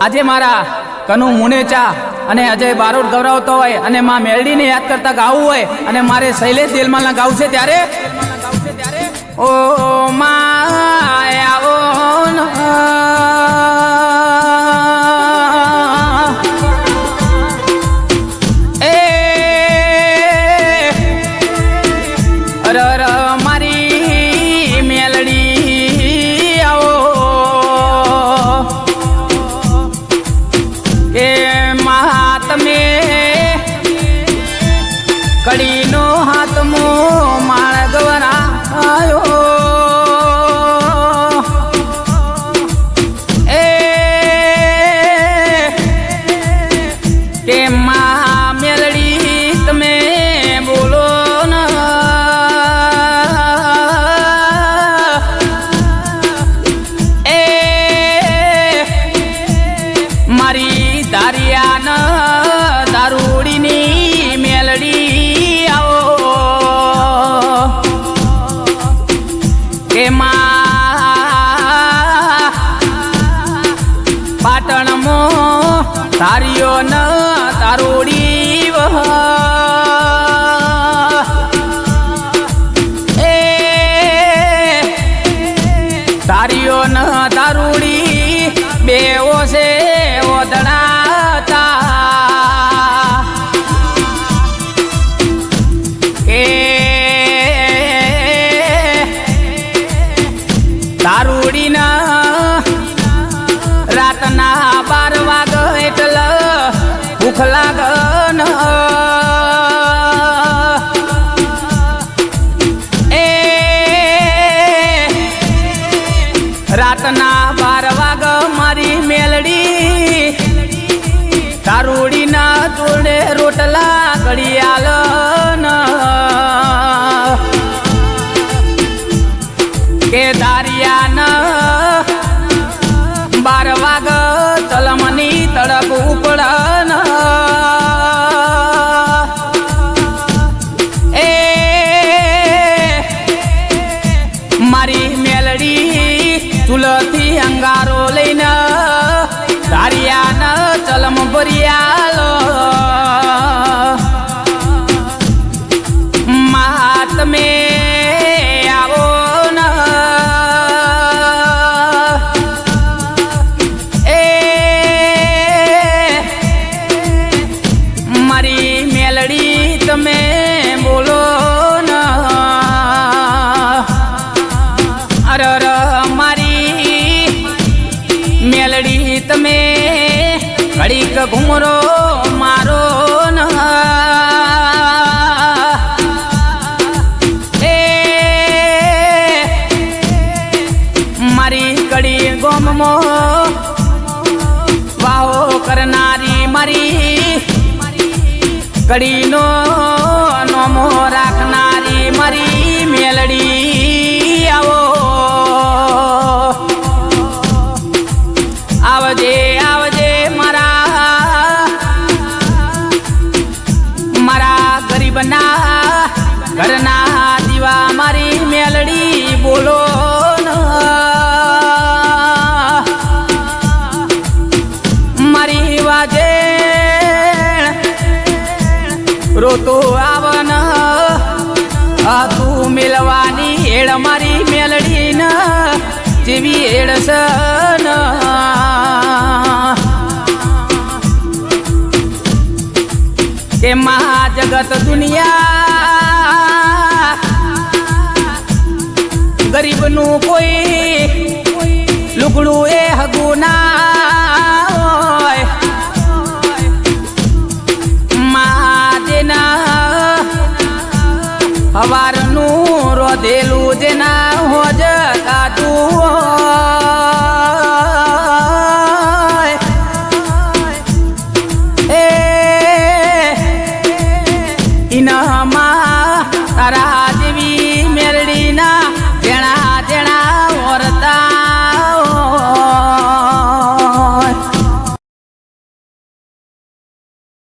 આજે મારા કનુ મુનેચા અને અજય બારોટ ગૌરવતો હોય અને માં મેલડીને યાદ કરતા ગાવું હોય અને મારે શૈલેષ દેલમાલના ગાવું છે ત્યારે ઓ માયાઓ મારી મેલડી આવો કે મહાત્મે કડીનો હાથમો માળ ગવરાયો એ કે મહા મેલડી તમે બોલો ન એ મારી દારિયાન દારૂડીની મેલડી આવો કે પાટણમો તારીઓ ન તારોડી વહ એ તારીઓ ન તારોડી બેઓ છે ઓદડાતા એ તારોડીના રાતના 12 વાગ એટલે ભૂખ લાગન એ રાતના 12 વાગ મારી મેલડી તારોડીના જોડે રોટલા ઘડિયાળ કે દારિયાના 12 વાગ તલમની તડક ઉપડન એ મારી મેલડી ચૂલથી અંગારો લઈને દારિયાના તલમ ભરિયાલ મહાત્મે આવો તમે બોલો ન અરર મારી મેલડી તમે ઘડીક ઘુમરો મારો ન એ મારી કડી ગોમમો વાહો કરનારી મારી કડીનો નોમો રાખનારી મારી મેલડી આવો આવજે આવજે મારા ગરીબના ઘરના દીવા મારી મેલડી બોલો મારી વાજે રોતો આવન તું મેલવાની હેડ મારી મેલડી ન જેવી હેડ સન કે મહા જગત દુનિયા ગરીબનું કોઈ લુગડું એ હગું ના હોય હવારનું રોધેલું જેના હોજ કાઢું